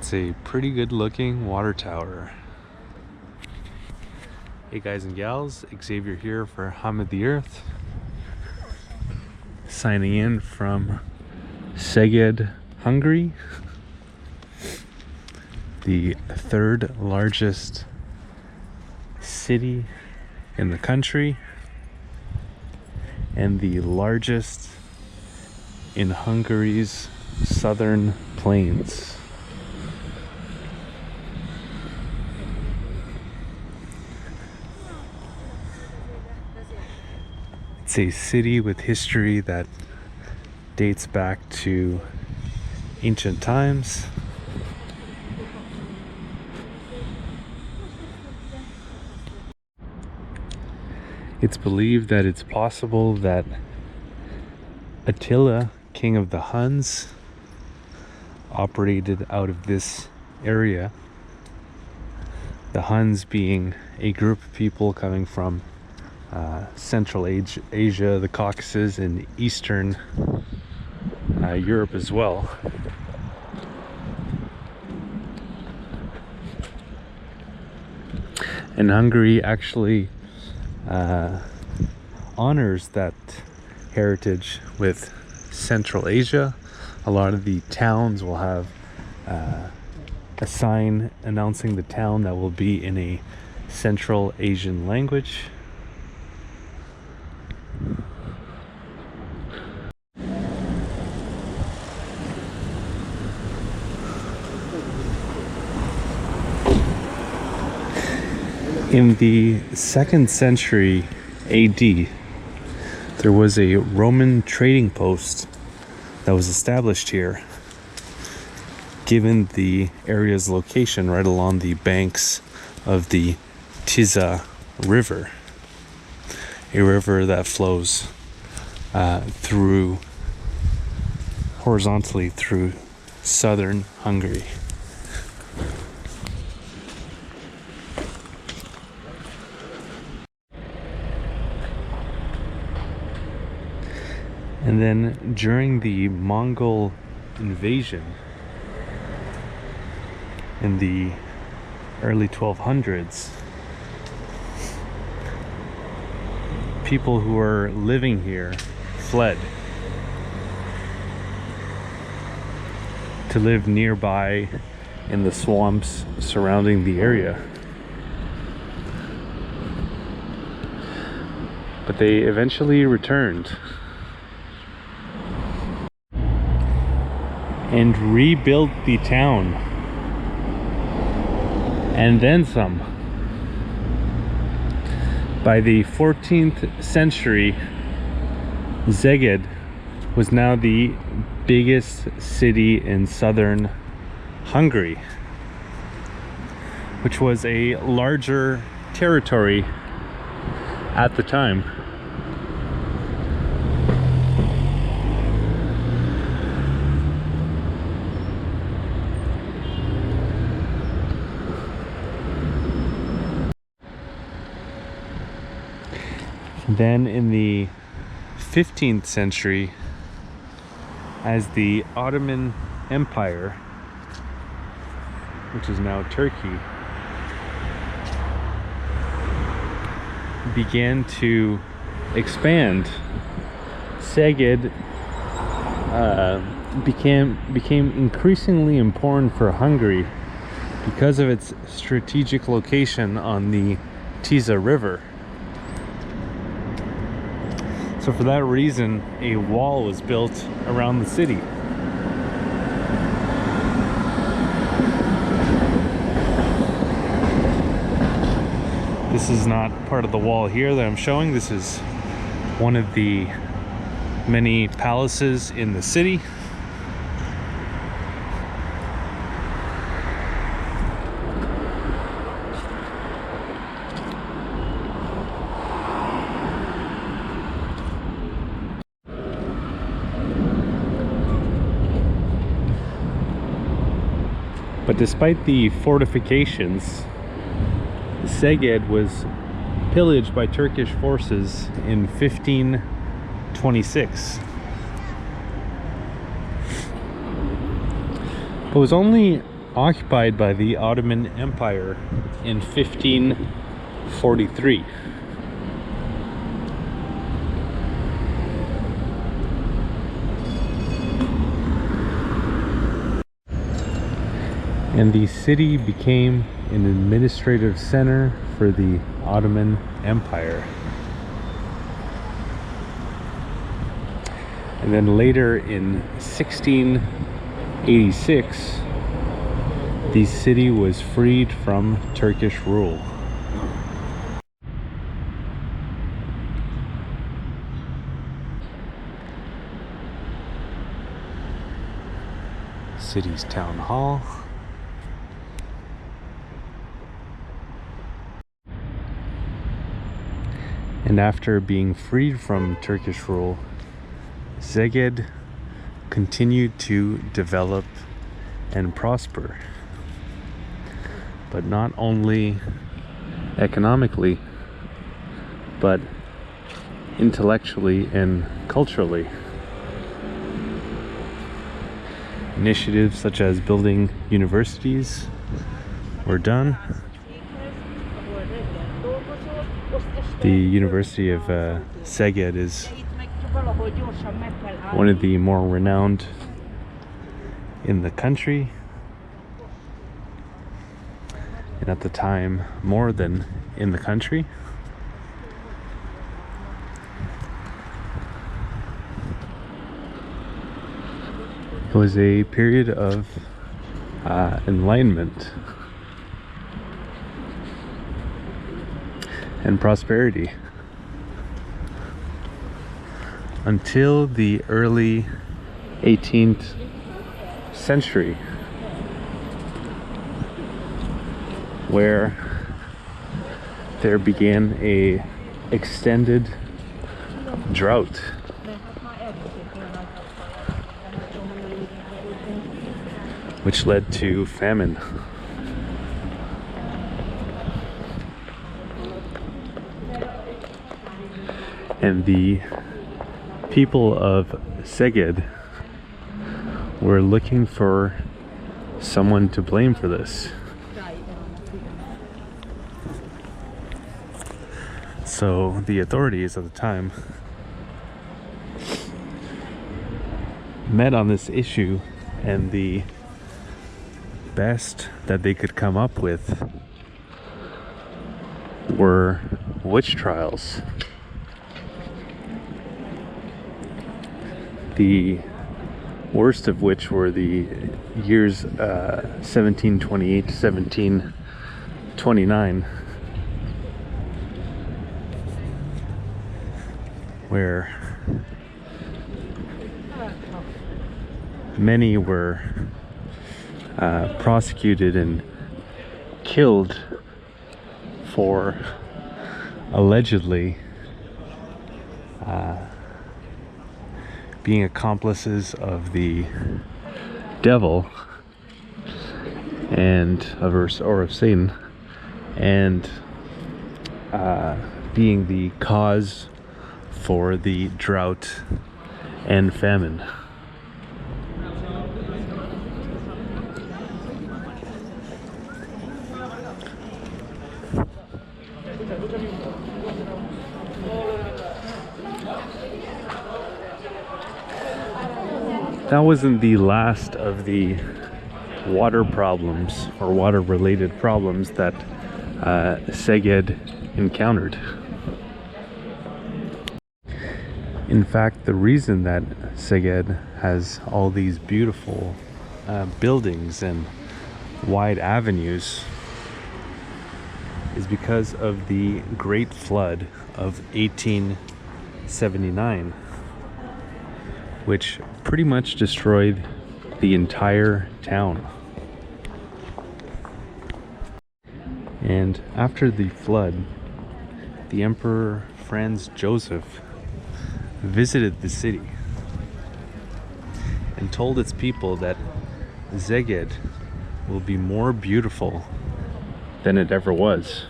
It's a pretty good looking water tower. Hey guys and gals, Xavier here for Hum of the Earth. Signing in from Szeged, Hungary. The third largest city in the country and the largest in Hungary's southern plains. It's a city with history that dates back to ancient times. It's believed that it's possible that Attila, king of the Huns, operated out of this area. The Huns being a group of people coming from Central Asia, the Caucasus, and Eastern Europe as well. And Hungary actually honors that heritage with Central Asia. A lot of the towns will have a sign announcing the town that will be in a Central Asian language. In the 2nd century AD, there was a Roman trading post that was established here, given the area's location right along the banks of the Tisza River, a river that flows horizontally through southern Hungary. And then during the Mongol invasion in the early 1200s, people who were living here fled to live nearby in the swamps surrounding the area. But they eventually returned and rebuilt the town, and then some. By the 14th century, Szeged was now the biggest city in southern Hungary, which was a larger territory at the time. Then in the 15th century, as the Ottoman Empire, which is now Turkey, began to expand, Szeged became increasingly important for Hungary because of its strategic location on the Tisza River. So for that reason, a wall was built around the city. This is not part of the wall here that I'm showing. This is one of the many palaces in the city. But despite the fortifications, Szeged was pillaged by Turkish forces in 1526. It was only occupied by the Ottoman Empire in 1543. And the city became an administrative center for the Ottoman Empire. And then later in 1686, the city was freed from Turkish rule. City's town hall. And after being freed from Turkish rule, Szeged continued to develop and prosper, but not only economically, but intellectually and culturally. Initiatives such as building universities were done. The University of Szeged is one of the more renowned in the country, and at the time more than in the country. It was a period of enlightenment and prosperity until the early 18th century, where there began a extended drought. Which led to famine. And the people of Szeged were looking for someone to blame for this. So the authorities at the time met on this issue, and the best that they could come up with were witch trials. The worst of which were the years 1728 to 1729, where many were prosecuted and killed for allegedly being accomplices of the devil and of Satan, and being the cause for the drought and famine. That wasn't the last of the water problems or water related problems that Szeged encountered. In fact, the reason that Szeged has all these beautiful buildings and wide avenues is because of the Great Flood of 1879, which pretty much destroyed the entire town. And after the flood, the Emperor Franz Joseph visited the city and told its people that Szeged will be more beautiful than it ever was.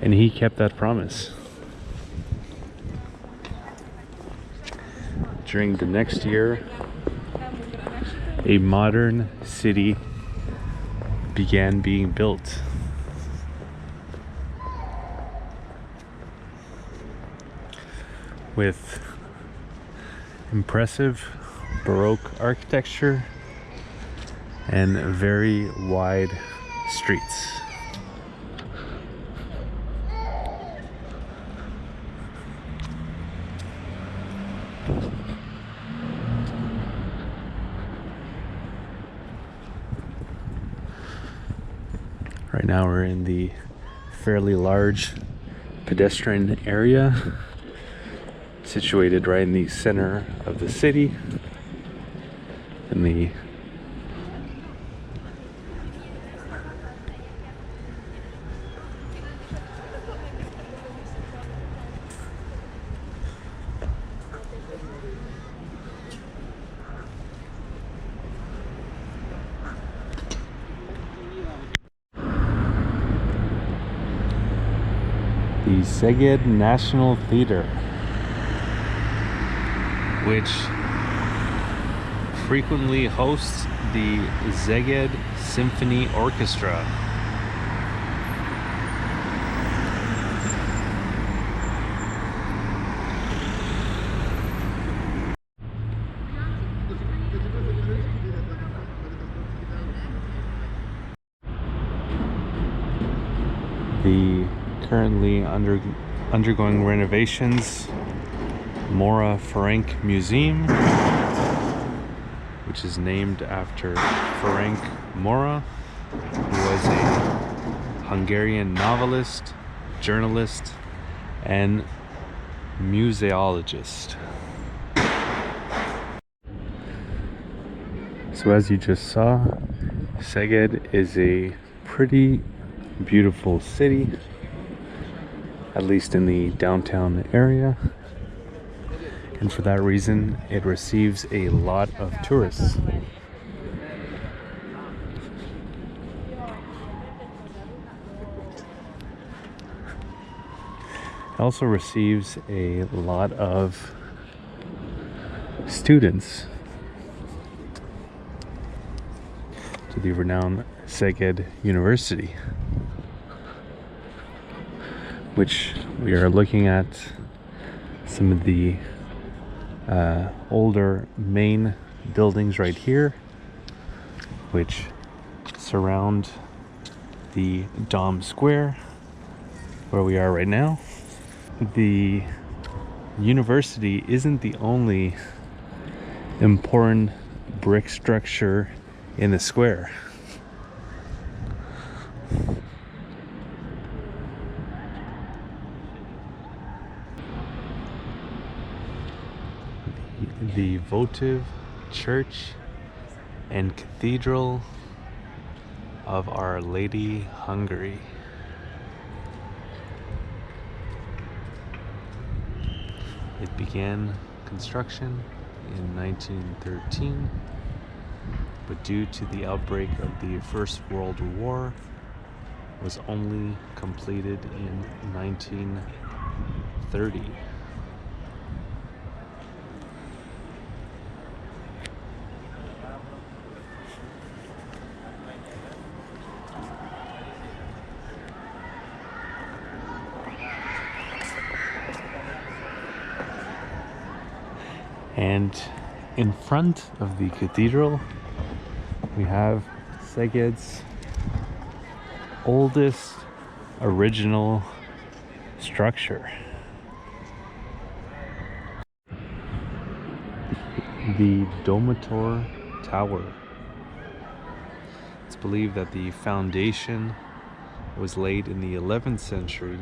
And he kept that promise. During the next year, a modern city began being built. With impressive Baroque architecture and very wide streets. Right now we're in the fairly large pedestrian area situated right in the center of the city, in the Szeged National Theater, which frequently hosts the Szeged Symphony Orchestra. The currently undergoing renovations Mora Ferenc Museum, which is named after Ferenc Mora, who was a Hungarian novelist, journalist, and museologist. So as you just saw, Szeged is a pretty beautiful city, at least in the downtown area, and for that reason it receives a lot of tourists. It also receives a lot of students to the renowned Szeged University, which we are looking at some of the older main buildings right here, which surround the Dom Square where we are right now. The university isn't the only important brick structure in the square. The votive church and cathedral of Our Lady, Hungary. It began construction in 1913, but due to the outbreak of the First World War, was only completed in 1930. And in front of the cathedral, we have Szeged's oldest original structure. The Domator Tower. It's believed that the foundation was laid in the 11th century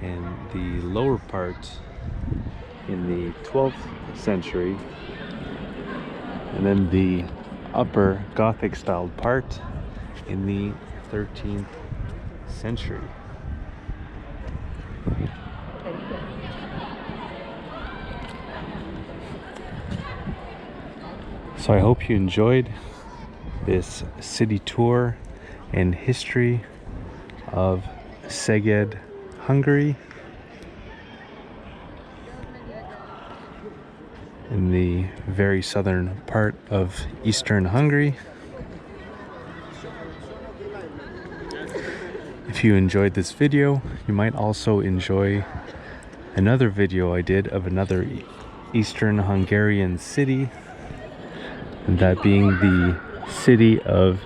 and the lower part in the 12th century, and then the upper Gothic styled part in the 13th century. So I hope you enjoyed this city tour and history of Szeged, Hungary. in the very southern part of eastern Hungary. If you enjoyed this video, you might also enjoy another video I did of another Eastern Hungarian city, and that being the city of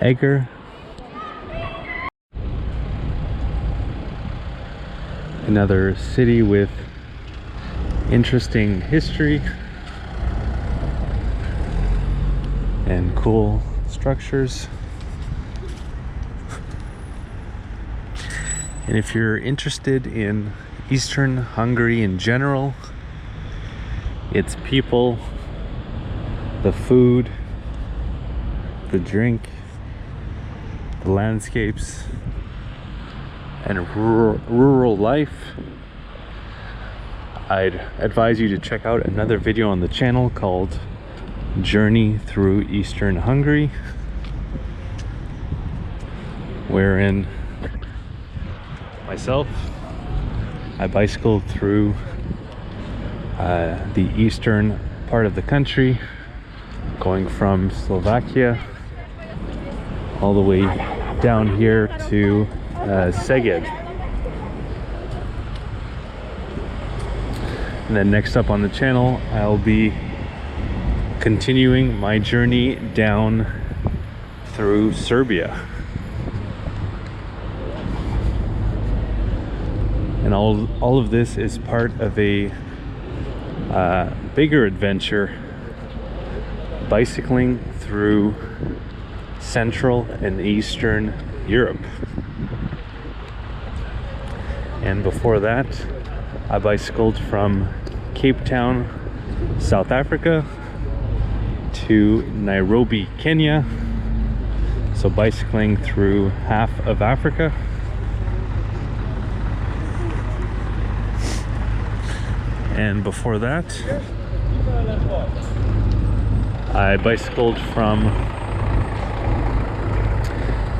Eger. Another city with interesting history and cool structures. And if you're interested in Eastern Hungary in general, its people, the food, the drink, the landscapes, and rural life, I'd advise you to check out another video on the channel called Journey Through Eastern Hungary, wherein myself, I bicycled through the eastern part of the country, going from Slovakia all the way down here to Szeged. And then next up on the channel, I'll be continuing my journey down through Serbia. And all of this is part of a bigger adventure, bicycling through Central and Eastern Europe. And before that, I bicycled from Cape Town, South Africa to Nairobi, Kenya. So bicycling through half of Africa. And before that, I bicycled from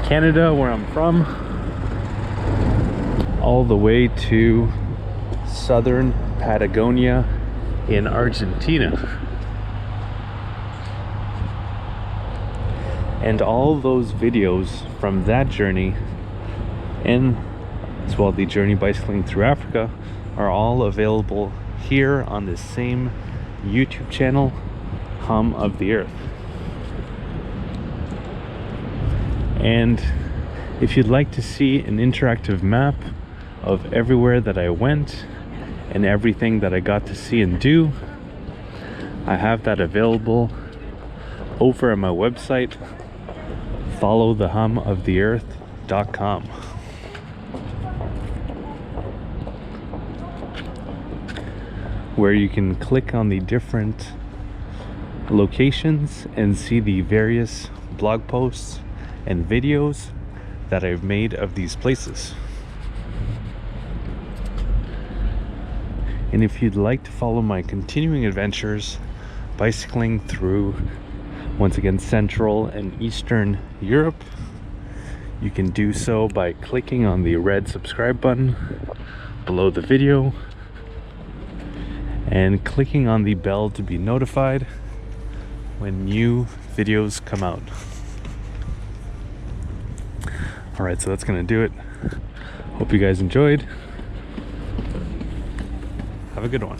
Canada, where I'm from, all the way to southern Patagonia in Argentina. And all those videos from that journey, and as well the journey bicycling through Africa, are all available here on this same YouTube channel, Hum of the Earth. And if you'd like to see an interactive map of everywhere that I went and everything that I got to see and do, I have that available over at my website, followthehumoftheearth.com. where you can click on the different locations and see the various blog posts and videos that I've made of these places. And if you'd like to follow my continuing adventures bicycling through, once again, Central and Eastern Europe, you can do so by clicking on the red subscribe button below the video and clicking on the bell to be notified when new videos come out. Alright, so that's gonna do it. Hope you guys enjoyed. Have a good one.